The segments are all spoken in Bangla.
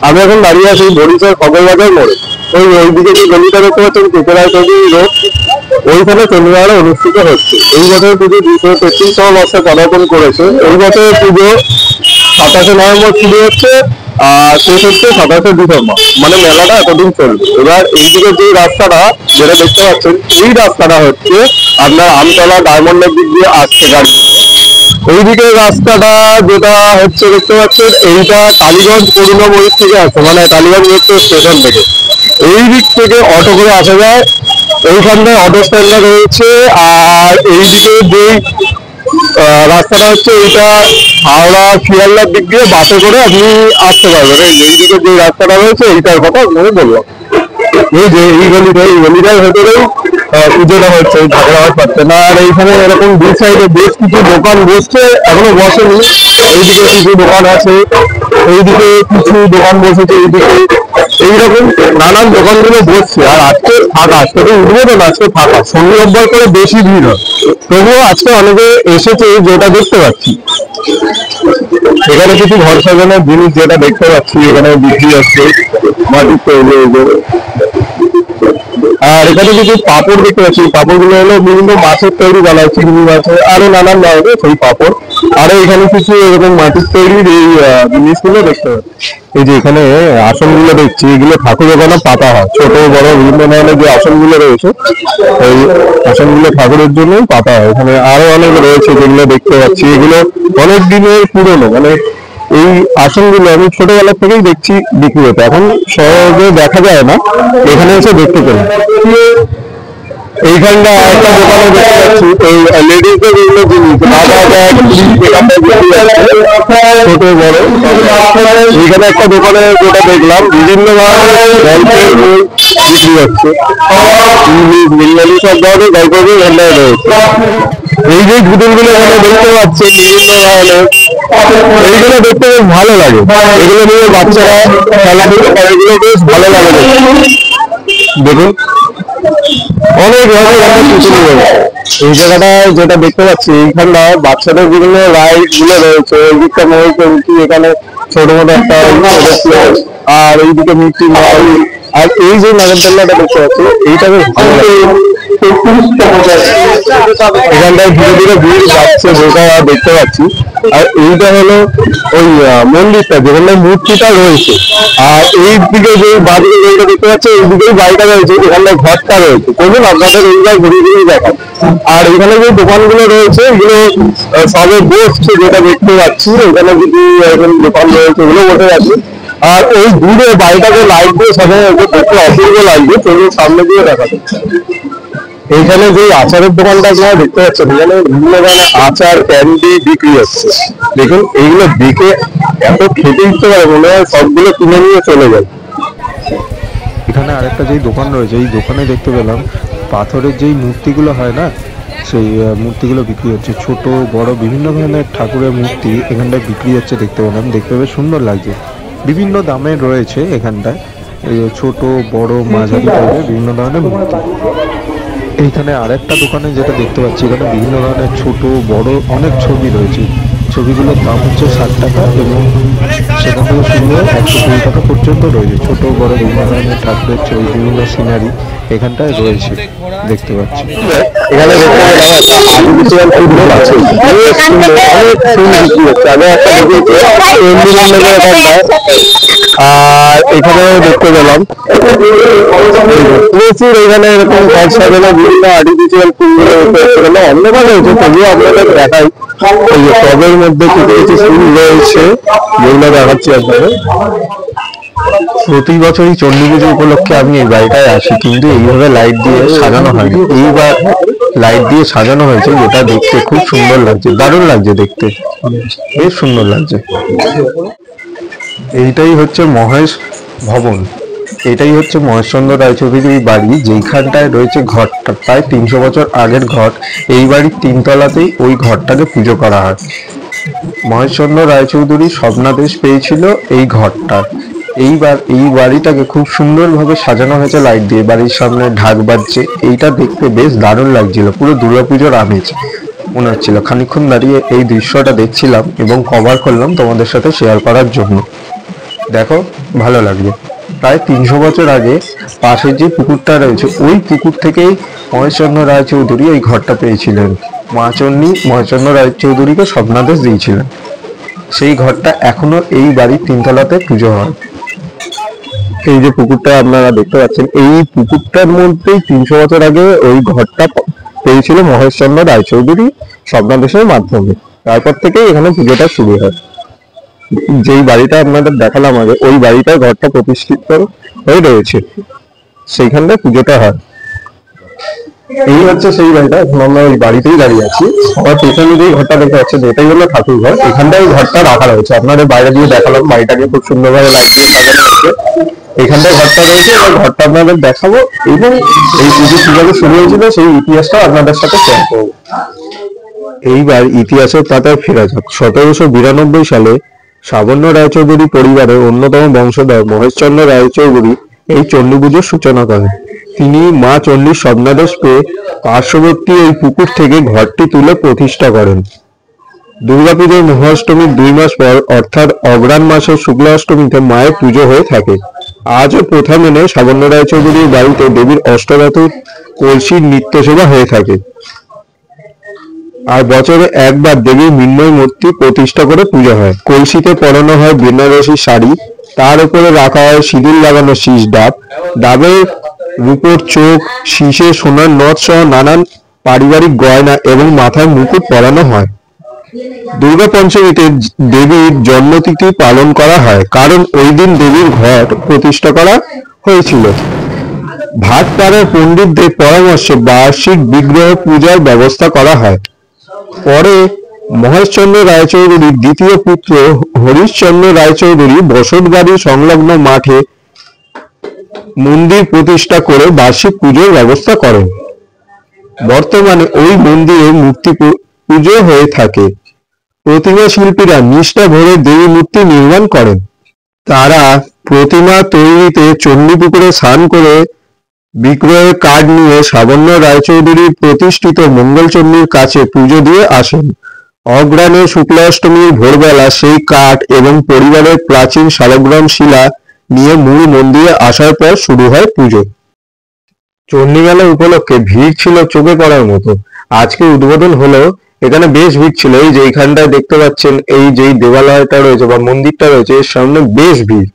আমি এখন দাঁড়িয়ে আছি বরিশাল খগরবাজার মোড়ে। ওইদিকে যে গলিটা দেখতে পাচ্ছেন কেকেরায় তৈরি রোড, ওইখানে চন্দ্রমেলা অনুষ্ঠিত হচ্ছে। এই বছর পুজো 233তম বর্ষে পদার্পণ করেছে। এই বছর পুজো 27শে নভেম্বর শুরু হচ্ছে আর শেষ হচ্ছে 27শে ডিসেম্বর, মানে মেলাটা এতদিন চলবে। এবার এইদিকে যে রাস্তাটা যেটা দেখতে পাচ্ছেন, এই রাস্তাটা হচ্ছে আপনার আমতলা ডায়মন্ডের দিক দিয়ে আসছে গাড়ি। এইদিকে রাস্তাটা যেটা হচ্ছে দেখতে পাচ্ছেন, এইটা টালিগঞ্জ করুণা ময়ূর থেকে আসছে, মানে টালিগঞ্জ মেট্রো স্টেশন থেকে। এই দিক থেকে অটো করে আসা যায়, এইখানটায় অটো স্ট্যান্ডটা রয়েছে। আর এইদিকে যে রাস্তাটা হচ্ছে এইটা হাওড়া শিয়ালদার দিক দিয়ে বাসে করে আপনি আসতে পারবেন। এইদিকে যে রাস্তাটা রয়েছে এইটার কথা আপনাকে বললাম। এই যে এই গলিটার ভেতরেই পুজোটা হচ্ছে, ঝাগড়া পাচ্ছে না। আর এইখানে এরকম দুই সাইডে বেশ কিছু দোকান বসছে, এখনো বসেনি। এইদিকে কিছু দোকান আছে, এইদিকে কিছু দোকান বসেছে, এইদিকে এইরকম নানান দোকানগুলো বসছে। আর আজকে ফাঁকা, আজকে তো উদ্বোধন, আজকে ফাঁকা। শনি রোববার করে বেশি ভিড় হয়, তবুও আজকে অনেকে এসেছে যেটা দেখতে পাচ্ছি। এখানে কিছু ঘর সাজানোর জিনিস যেটা দেখতে পাচ্ছি এখানে বিক্রি হচ্ছে, মাটির তৈরি। আর এখানে কিছু পাপড় দেখতে পাচ্ছি, পাপড়গুলো হলো বিভিন্ন মাছের তৈরি বলা হয়, চিংড়ি মাছের, আরো নানান ধরনের সেই পাপড়। আরো এখানে কিছু এরকম মাটির তৈরির এই জিনিসগুলো দেখতে পাচ্ছি। এই যে এখানে আসনগুলো দেখছি, এগুলো ঠাকুর ওখানে পাতা হয়, ছোট বড় বিভিন্ন ধরনের যে আসনগুলো রয়েছে, এই আসনগুলো ঠাকুরের জন্যই পাতা হয়। এখানে আরো অনেক রয়েছে যেগুলো দেখতে পাচ্ছি, এগুলো অনেক দিনের পুরনো, মানে এই আসনগুলো আমি ছোটবেলা থেকেই দেখছি বিক্রি হতো, এখন সহজে দেখা যায় না, এখানে এসে দেখতে পেলাম। এইখানটা একটা দোকানে দেখতে পাচ্ছি এই লেডিসদের বিভিন্ন জিনিস, ছোট বড়। এইখানে একটা দোকানে যেটা দেখলাম বিভিন্ন ধরনের গল্পের বই বিক্রি হচ্ছে, ইংলিশ বেঙ্গলি সব ধরনের গল্পের বই এখানটায় রয়েছে। এই যে পুতুলগুলো এখানে দেখতে পাচ্ছে বিভিন্ন ধরনের, এইগুলো দেখতে বেশ ভালো লাগে। এগুলো নিয়ে বাচ্চারা খেলাধুলো করে, এগুলো বেশ ভালো লাগে দেখুন। অনেক ধরনের পুতুল রয়েছে এই জায়গাটায় যেটা দেখতে পাচ্ছি। এইখানটায় বাচ্চাদের বিভিন্ন রাইড গুলো রয়েছে, এইদিকটা ময়ূরপঙ্খী, এখানে ছোট মোটো একটা, আর এইদিকে মিষ্টি মাল। আর এই যে নাগরদোল্লাটা দেখতে পাচ্ছি, এইটা বেশ ভালো লাগে। এখানটায় ধীরে ধীরে ভিড় যাচ্ছে যেটা দেখতে পাচ্ছি। আর এইটা হলো ওই মন্দিরটা যেখানে মূর্তিটা রয়েছে। আর এই দিকে যে বাড়িটা যেটা দেখতে পাচ্ছি, এইদিকেই বাড়িটা রয়েছে, এখানটায় ঘরটা রয়েছে। চলুন আপনাদের এইবার ঘুরে ঘুরে দেখান। আর এখানে যে দোকানগুলো রয়েছে এগুলো সবে বসছে যেটা দেখতে পাচ্ছি। এখানে যদি দোকান রয়েছে এগুলো বসে যাচ্ছে। আর ওই দূরে বাড়িটাকে লাইট দিয়ে সাজানো হয়েছে, দেখতে অপূর্ব লাগবে। চলুন সামনে দিয়ে দেখা যাচ্ছে। এইখানে যে আচারের দোকানটা আপনারা দেখতে পাচ্ছেন, এখানে বিভিন্ন ধরনের আচার ক্যান্ডি বিক্রি হচ্ছে। দেখুন এইগুলো দেখে এত খেতে ইচ্ছে করে, মনে হয় সবগুলো কিনে নিয়ে চলে যায়। এখানে আরেকটা যেই দোকান রয়েছে, এই দোকানে দেখতে পেলাম পাথরের যেই মূর্তিগুলো হয় না, সেই মূর্তিগুলো বিক্রি হচ্ছে। ছোট বড় বিভিন্ন ধরনের ঠাকুরের মূর্তি এখানটায় বিক্রি হচ্ছে দেখতে পেলাম। দেখতে বেশ সুন্দর লাগছে, বিভিন্ন দামের রয়েছে এখানটায়, ছোট বড় মাঝারি টাইপের বিভিন্ন ধরনের মূর্তি। এইখানে আরেকটা দোকানে যেটা দেখতে পাচ্ছি, এখানে বিভিন্ন ধরনের ছোট বড় অনেক ছবি রয়েছে। ছবিগুলোর দাম হচ্ছে 60 টাকা এবং সেখান থেকে শুরু হয়ে 120 টাকা পর্যন্ত রয়েছে। ছোট বড় বিভিন্ন ধরনের ঠাকুরের ছবি, বিভিন্ন সিনারি এখানটায় রয়েছে দেখতে পাচ্ছি। এখানে আর এখানে দেখতে পেলাম প্রচুর এখানে এরকম ঘর সাজানো বিভিন্ন আর্টিফিশিয়াল ফুলগুলো অন্যভাবে হয়েছে। তবুও আপনাদের দেখাই, টবের মধ্যে কিছু কিছু ফুল রয়েছে যেগুলো দেখাচ্ছি আপনাদের। প্রতি বছরই চণ্ডী পুজো উপলক্ষে আমি এই বাড়িটায় আসি, কিন্তু এইভাবে লাইট দিয়ে সাজানো হয়নি। এইবার লাইট দিয়ে সাজানো হয়েছে, যেটা দেখতে খুব সুন্দর লাগছে, দারুণ লাগছে দেখতে, বেশ সুন্দর লাগছে। এইটাই হচ্ছে মহেশ ভবন, এটাই হচ্ছে মহেশচন্দ্র রায়চৌধুরীর বাড়ি, যেইখানটায় রয়েছে ঘরটা। প্রায় 300 বছর আগের ঘর। এই বাড়ির 3 তলাতেই ওই ঘরটাকে পুজো করা হয়। মহেশচন্দ্র রায়চৌধুরী স্বপ্নাদেশ পেয়েছিল এই ঘরটা। এইবার এই বাড়িটাকে খুব সুন্দরভাবে সাজানো হয়েছে লাইট দিয়ে। বাড়ির সামনে ঢাক বাজছে, এইটা দেখতে বেশ দারুণ লাগছিল, পুরো দুর্গাপুজোর আমেজ মনে হচ্ছিল। খানিকক্ষণ দাঁড়িয়ে এই দৃশ্যটা দেখছিলাম এবং কভার করলাম তোমাদের সাথে শেয়ার করার জন্য। দেখো, ভালো লাগবে। প্রায় 300 বছর আগে পাশের যে পুকুরটা রয়েছে ওই পুকুর থেকেই মহেশচন্দ্র রায়চৌধুরী এই ঘরটা পেয়েছিলেন। মা চণ্ডী মহেশচন্দ্র রায়চৌধুরীকে স্বপ্নাদেশ দিয়েছিলেন। সেই ঘরটা এখনো এই বাড়ির 3তলাতে পুজো হয়। এই যে পুকুরটা আপনারা দেখতে পাচ্ছেন, এই পুকুরটার মধ্যেই 300 বছর আগে ওই ঘরটা পেয়েছিল মহেশচন্দ্র রায়চৌধুরী স্বপ্নাদেশের মাধ্যমে। তারপর থেকেই এখানে পুজোটা শুরু হয়। যেই বাড়িটা আপনাদের দেখালাম আগে, ওই বাড়িটায় ঘরটা প্রতিষ্ঠিত হয়ে রয়েছে, সেইখানটায় পুজোটা হয়। এই হচ্ছে সেই বাড়িটা। এখন আমরা ওই বাড়িতেই দাঁড়িয়ে আছি। আমার পেছনে যে ঘরটা দেখতে পাচ্ছেন, এটাই হলো ঠাকুর ঘর। এখানটায় ঘরটা রাখা রয়েছে। আপনাদের বাইরে দিয়ে দেখালাম, বাড়িটাকে খুব সুন্দরভাবে লাইট দিয়ে সাজানো হয়েছে। এখানটায় ঘরটা রয়েছে, এবার ঘরটা আপনাদের দেখাবো এবং এই পুজো কিভাবে শুরু হয়েছিল সেই ইতিহাসটা আপনাদের সাথে শেয়ার করবো। এইবার ইতিহাসের পাতায় ফেরা যাক। 1792 সালে সাবর্ণ রায়চৌধুরী পরিবারের অন্যতম বংশধর মহেশচন্দ্র রায়চৌধুরী এই চণ্ডী পুজোর সূচনা করেন। তিনি মা চণ্ডীর স্বপ্নাদেশ পেয়ে পার্শ্ববর্তী এই পুকুর থেকে ঘরটি তুলে প্রতিষ্ঠা করেন। দুর্গাপুজোর মহাষ্টমীর 2 মাস পর অর্থাৎ অগ্রহায়ণ মাসের শুক্লা অষ্টমীতে মায়ের পুজো হয়ে থাকে। আজও প্রথা মেনে সাবর্ণ রায়চৌধুরীর বাড়িতে দেবীর অষ্টধাতুর কলসির নিত্য সেবা হয়ে থাকে। আর বছরে একবার দেবীর মৃন্ময় মূর্তি প্রতিষ্ঠা করে পুজো হয়। কলসিতে পরানো হয় বেনারসি শাড়ি, তার উপরে রাখা হয় সিঁদুর লাগানো শীষ ডাব, ডাবের রূপোর চোখ, শীষে সোনার নথ সহ নানান পারিবারিক গয়না এবং মাথায় মুকুট পরানো হয়। দুর্গা পঞ্চমীতে দেবীর জন্মতিথি পালন করা হয়, কারণ ওই দিন দেবীর ঘট প্রতিষ্ঠা করা হয়েছিল। ভাটপাড়ার পণ্ডিতদের পরামর্শে বার্ষিক বিগ্রহ পূজার ব্যবস্থা করা হয়। পরে মহেশচন্দ্র রায়চৌধুরীর দ্বিতীয় পুত্র হরিশচন্দ্র রায়চৌধুরী বসতবাড়ি সংলগ্ন মাঠে মন্দির প্রতিষ্ঠা করে বার্ষিক পুজোর ব্যবস্থা করেন। বর্তমানে ওই মন্দিরে মূর্তি পুজো হয়ে থাকে। প্রতিমা শিল্পীরা নিষ্ঠা ভরে দেবী মূর্তি নির্মাণ করেন। তারা প্রতিমা তৈরিতে চণ্ডীপুকুরে স্নান করে বিগ্রহের কাঠ নিয়ে সাবর্ণ রায়চৌধুরীর প্রতিষ্ঠিত মঙ্গলচণ্ডীর কাছে পুজো দিয়ে আসেন। অগ্রহায়ণে শুক্লা অষ্টমীর ভোরবেলা সেই কাঠ এবং পরিবারের প্রাচীন শালগ্রাম শিলা নিয়ে মূল মন্দিরে আসার পর শুরু হয় পুজো। চণ্ডীমেলা উপলক্ষে ভিড় ছিল চোখে পড়ার মতো। আজকে উদ্বোধন হলেও এখানে বেশ ভিড় ছিল। এই যে এইখানটায় দেখতে পাচ্ছেন, এই যেই দেবালয়টা রয়েছে বা মন্দিরটা রয়েছে, এর সামনে বেশ ভিড়।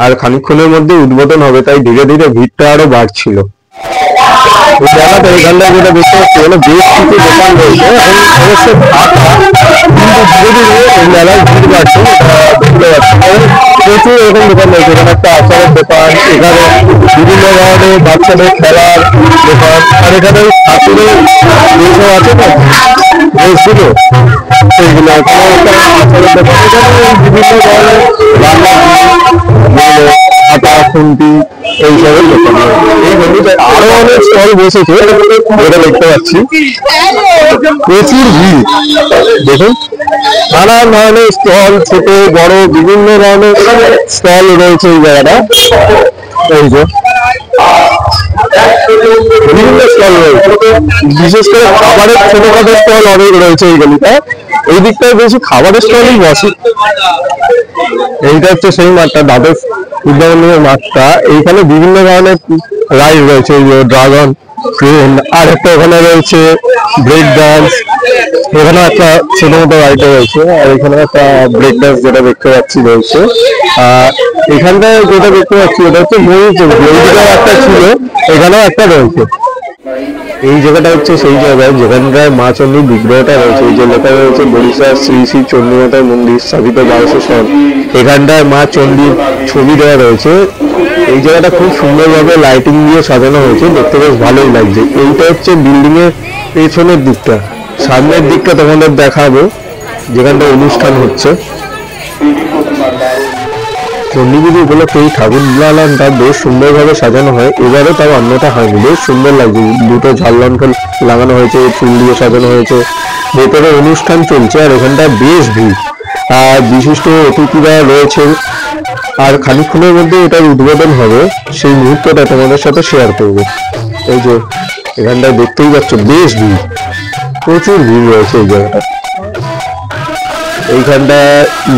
আর খানিকক্ষণের মধ্যে উদ্বোধন হবে, তাই ধীরে ধীরে ভিড়টা আরো বাড়ছিল। মেলাটা এখানটায় যেটা দেখতে পাচ্ছি, বেশ কিছু দোকান রয়েছে, এখন অবশ্য ফাঁকা, কিন্তু ধীরে ধীরে এই মেলায় ভিড় বাড়ছে দেখতে পাচ্ছি। প্রচুর এরকম দোকান রয়েছে। এখানে একটা আচারের দোকান, এখানে বিভিন্ন ধরনের বাচ্চাদের খেলার দোকান, আর এখানে ঠাকুরের যেসব আছে না ড্রেসগুলো, সেইগুলো এখানে একটা আচারের দোকান। এখানে বিভিন্ন ধরনের রান্না আটা খুন্তি এইসবের দোকান। এই হলুদে আরো অনেক স্টল বসেছে, যেটা দেখতে পাচ্ছি। প্রচুর ভিড় দেখুন, নানান ধরনের স্টল, ছোট বড় বিভিন্ন ধরনের স্টল রয়েছে এই জায়গাটা। এই যে বিভিন্ন স্টল রয়েছে, বিশেষ করে খাবারের ছোটখাটো স্টল অনেক রয়েছে এই গলিটা। এই দিকটায় বেশি খাবারের স্টলই বসে। এইটা হচ্ছে সেই মাঠটা, দ্বাদশ বিদ্যামন্দিরের মাঠটা। এইখানে বিভিন্ন ধরনের রাইড রয়েছে, ড্রাগন ট্রেন, আর একটা ওখানে রয়েছে ব্রেক ডান্স, এখানে একটা ছোট মতো রাইড রয়েছে, আর এখানে একটা ব্রেক ডান্স যেটা দেখতে পাচ্ছি রয়েছে। আর এখানটায় যেটা দেখতে পাচ্ছি ওটা হচ্ছে ময়ূর একটা ছিল, এখানেও একটা রয়েছে। এই জায়গাটা হচ্ছে সেই জায়গায় যেখানটায় মা চণ্ডীর বিগ্রহটা রয়েছে। এই যে লেখা রয়েছে বরিশাল শ্রী শ্রী চণ্ডীমাতার মন্দির স্থাপিত 1200 সাল। এখানটায় মা চণ্ডীর ছবি দেওয়া রয়েছে। এই জায়গাটা খুব সুন্দরভাবে লাইটিং দিয়ে সাজানো হয়েছে, দেখতে বেশ ভালোই লাগছে। এইটা হচ্ছে বিল্ডিং এর পেছনের দিকটা। সামনের দিকটা তোমাদের দেখাবো, যেখানটা অনুষ্ঠান হচ্ছে। চণ্ডী পুজো উপলক্ষে এই ঠাকুর দালানটা বেশ সুন্দরভাবে সাজানো হয়। এবারে তাও অন্যটা হয়নি, বেশ সুন্দর লাগছে। দুটো ঝাল লণ্ঠন লাগানো হয়েছে, ফুল দিয়ে সাজানো হয়েছে, ভেতরে অনুষ্ঠান চলছে। আর এখানটা বেশ ভিড়, আর বিশিষ্ট অতিথিরা রয়েছে। আর খানিকক্ষণের মধ্যে এটার উদ্বোধন হবে, সেই মুহূর্তটা তোমাদের সাথে শেয়ার করবো। এই যে এখানটায় দেখতেই পাচ্ছ বেশ ভিড়, প্রচুর ভিড় রয়েছে এই জায়গাটা। এইখানটা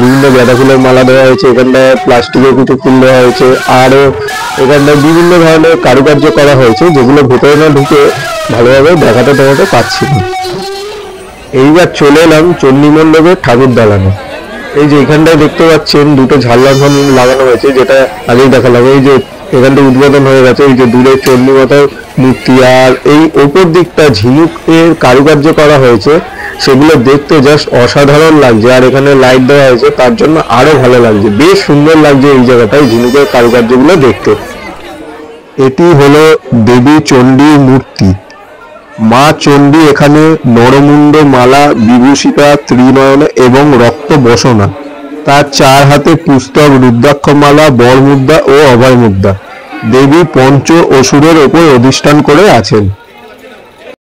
বিভিন্ন গাঁদা ফুলের মালা দেওয়া হয়েছে, এখানটায় প্লাস্টিকের কিছু ফুল দেওয়া হয়েছে, আরও এখানটায় বিভিন্ন ধরনের কারুকার্য করা হয়েছে যেগুলো ভেতরে না ঢুকে ভালোভাবে দেখাতে পাচ্ছি না। এইবার চলে এলাম চণ্ডী মণ্ডপের ঠাকুর দালানে। এই যে এখানটায় দেখতে পাচ্ছেন দুটো ঝালর লাগানো হয়েছে, যেটা আগেই দেখালাম। এই যে এখানটা উদ্বোধন হয়ে গেছে, এই যে দূরে চণ্ডী মাতার মূর্তি, আর এই ওপর দিকটা ঝিনুকের কারুকার্য করা হয়েছে, সেগুলো দেখতে জাস্ট অসাধারণ লাগছে। আর এখানে লাইট দেওয়া হয়েছে, তার জন্য আরো ভালো লাগছে, বেশ সুন্দর লাগছে এই জায়গাটায় ঝিনুকের কারুকার্যগুলো দেখতে। এটি হলো দেবী চণ্ডীর মূর্তি। মা চণ্ডী এখানে নরমুণ্ড মালা, বিভূষিতা, ত্রিনয়ন এবং রক্ত বসনা। তার 4 হাতে পুস্তক, রুদ্রাক্ষ মালা, বর মুদ্রা ও অভয় মুদ্রা। দেবী পঞ্চ অসুরের ওপর অধিষ্ঠান করে আছেন।